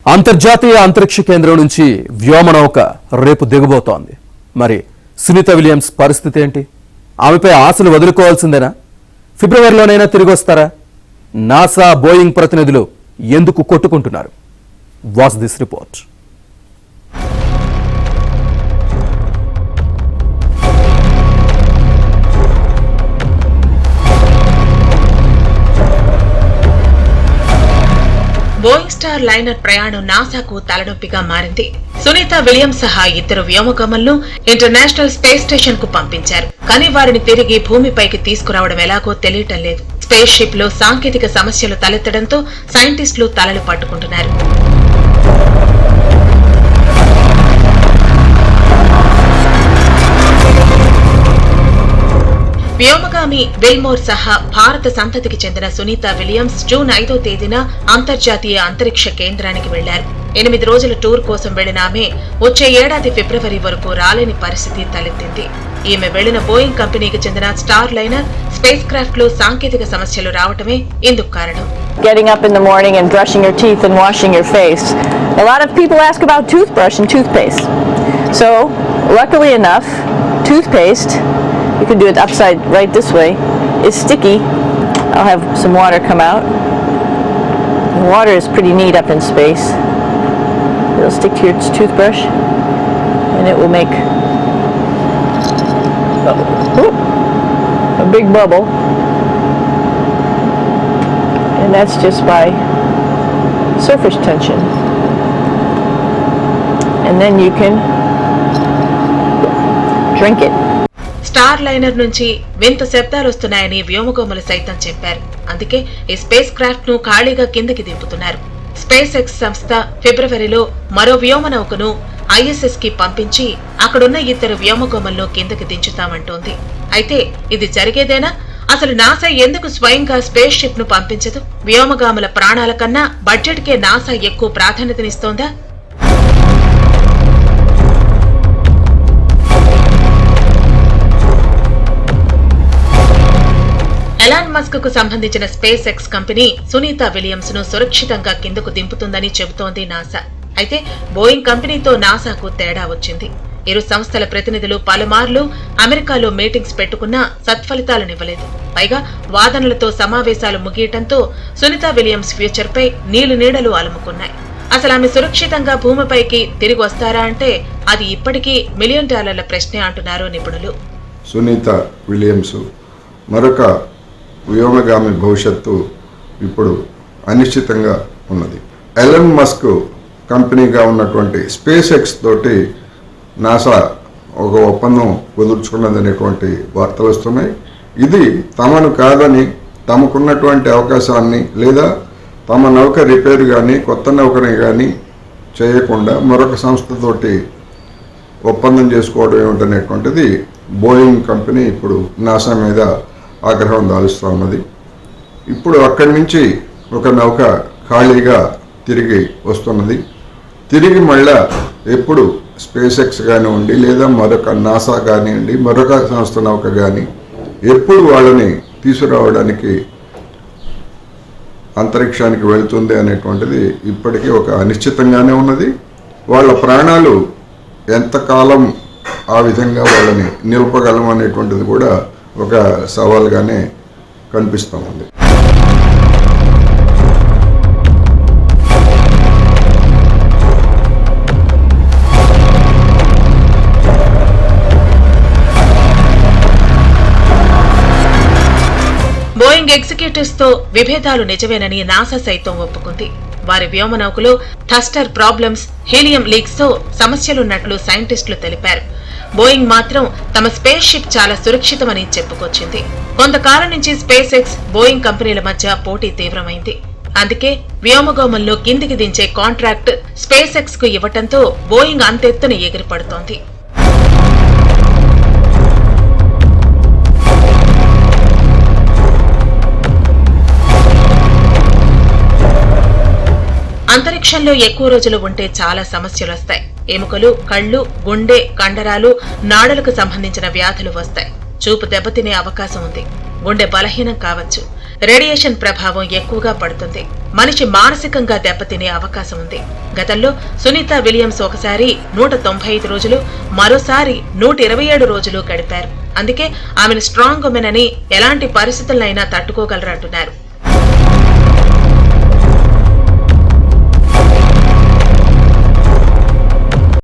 అంతర్జాతీయ అంతరిక్ష కేంద్రం నుంచి వ్యోమనౌక రేపు దిగబోతోంది. మరి సునీత విలియమ్స్ పరిస్థితి ఏంటి? ఆమెపై ఆశలు వదులుకోవాల్సిందేనా? ఫిబ్రవరిలోనైనా తిరిగి వస్తారా? నాసా బోయింగ్ ప్రతినిధులు ఎందుకు కొట్టుకుంటున్నారు? Watch this report. Boeing star liner ప్రయాణం నాసాకు తలనొప్పిగా మారింది. సునీత విలియమ్స్ సహా ఇద్దరు వ్యోమగాములను ఇంటర్నేషనల్ స్పేస్ స్టేషన్ కు పంపించారు. కానీ వారిని తిరిగి భూమిపైకి తీసుకురావడం ఎలాగో తెలియటం లేదు. స్పేస్ షిప్ లో సాంకేతిక సమస్యలు తలెత్తడంతో సైంటిస్టులు తలలు పట్టుకుంటున్నారు. వ్యోమగామి విల్మోర్ సహా భారత సంతతికి చెందిన సునీత విలియమ్స్ జూన్ 5వ తేదీన అంతర్జాతీయ అంతరిక్ష కేంద్రానికి వెళ్లారు. 8 రోజుల టూర్ కోసం వెళ్లిన ఆమె వచ్చే ఏడాది ఫిబ్రవరి వరకు రాలేని పరిస్థితి తలెత్తింది. ఈమె వెళ్లిన బోయింగ్ కంపెనీకి చెందిన స్టార్ లైనర్ స్పేస్ క్రాఫ్ట్ లో సాంకేతిక సమస్యలు రావటమే ఇందుకు కారణం. Getting up in the morning and brushing your teeth and washing your face. A lot of people ask about toothbrush and toothpaste. So, luckily enough, toothpaste, you can do it upside right this way, is sticky. I'll have some water come out. The water is pretty neat up in space. It'll stick to your toothbrush and it will make a big bubble. And that's just by surface tension. And then you can drink it. Star liner నుంచి వింత శబ్దాలు వస్తున్నాయని వ్యోమగాములు సైతం చెప్పారు. అందుకే ఈ space craft ను ఖాళీగా కిందకి దింపుతున్నారు. స్పేస్ ఎక్స్ సంస్థ ఫిబ్రవరిలో మరో వ్యోమనౌకను ISS కి పంపించి అక్కడున్న ఇద్దరు వ్యోమగాములను కిందకి దించుతామంటోంది. అయితే ఇది జరిగేదేనా? అసలు నాసా ఎందుకు స్వయంగా స్పేస్ షిప్ ను పంపించదు? వ్యోమగాముల ప్రాణాల కన్నా బడ్జెట్ కే నాసా ఎక్కువ ప్రాధాన్యతనిస్తోందా? ఎలాన్ మస్క్ కు సంబంధించిన SpaceX company Sunita Williams ను సురక్షితంగా కిందకు దింపుతుందని చెబుతోంది నాసా. అయితే బోయింగ్ కంపెనీతో నాసాకు తేడా వచ్చింది. ఇరు సంస్థల ప్రతినిధులు పలుమార్లు అమెరికాలో మీటింగ్స్ పెట్టుకున్నా సత్ఫలితాలనివ్వలేదు. పైగా వాదనలతో సమావేశాలు ముగియటంతో సునీత విలియమ్స్ ఫ్యూచర్ పై నీళ్లు అలుముకున్నాయి. అసలు ఆమె సురక్షితంగా భూమిపైకి తిరిగి వస్తారా అంటే అది ఇప్పటికీ $1 మిలియన్ ప్రశ్నే అంటున్నారు నిపుణులు. సునీత విలియమ్స్ మరొక వ్యోమగామి భవిష్యత్తు ఇప్పుడు అనిశ్చితంగా ఉన్నది. ఎలన్ మస్క్ కంపెనీగా ఉన్నటువంటి స్పేస్ ఎక్స్ తోటి నాసా ఒక ఒప్పందం కుదుర్చుకున్నదనేటువంటి వార్తలు వస్తున్నాయి. ఇది తమను కాదని తమకున్నటువంటి అవకాశాన్ని లేదా తమ నౌక రిపేర్ కానీ కొత్త నౌకని కానీ చేయకుండా మరొక సంస్థతోటి ఒప్పందం చేసుకోవడం ఏమిటనేటువంటిది బోయింగ్ కంపెనీ ఇప్పుడు నాసా మీద ఆగ్రహం దాలుస్తూ ఉన్నది. ఇప్పుడు అక్కడి నుంచి ఒక నౌక ఖాళీగా తిరిగి వస్తున్నది. తిరిగి మళ్ళా ఎప్పుడు స్పేస్ ఎక్స్ కానివ్వండి లేదా మరొక నాసా కానివ్వండి మరొక సంస్థ నౌక కానీ ఎప్పుడు వాళ్ళని తీసుకురావడానికి అంతరిక్షానికి వెళ్తుంది అనేటువంటిది ఇప్పటికీ ఒక అనిశ్చితంగానే ఉన్నది. వాళ్ళ ప్రాణాలు ఎంతకాలం ఆ విధంగా వాళ్ళని నిలపగలం అనేటువంటిది కూడా ఒక సవాల్గానే కనిపిస్తూ ఉంది. బోయింగ్ ఎగ్జిక్యూటివ్స్ తో విభేదాలు నిజమేనని నాసా సైతం ఒప్పుకుంది. వారి వ్యోమనౌకలో థస్టర్ ప్రాబ్లమ్స్, హీలియం లీక్స్ తో సమస్యలున్నట్లు సైంటిస్టులు తెలిపారు. బోయింగ్ మాత్రం తమ స్పేస్ షిప్ చాలా సురక్షితమని చెప్పుకొచ్చింది. కొంతకాలం నుంచి స్పేస్ ఎక్స్ బోయింగ్ కంపెనీల మధ్య పోటీ తీవ్రమైంది. అందుకే వ్యోమగాములను కిందికి దించే కాంట్రాక్ట్ స్పేస్ ఎక్స్ కు ఇవ్వటంతో బోయింగ్ అంతెత్తున ఎగిరిపడుతోంది. అంతరిక్షంలో ఎక్కువ రోజులు ఉంటే చాలా సమస్యలు వస్తాయి. ఎముకలు, కళ్ళు, గుండె, కండరాలు, నాడులకు సంబంధించిన వ్యాధులు వస్తాయి. చూపు దెబ్బతినే అవకాశం ఉంది. గుండె బలహీనం కావచ్చు. రేడియేషన్ ప్రభావం ఎక్కువగా పడుతుంది. మనిషి మానసికంగా దెబ్బతినే అవకాశం ఉంది. గతంలో సునీత విలియమ్స్ ఒకసారి 195 రోజులు, మరోసారి 127 రోజులు గడిపారు. అందుకే ఆమెను స్ట్రాంగ్ ఉమెన్ అని, ఎలాంటి పరిస్థితులనైనా తట్టుకోగలరంటున్నారు.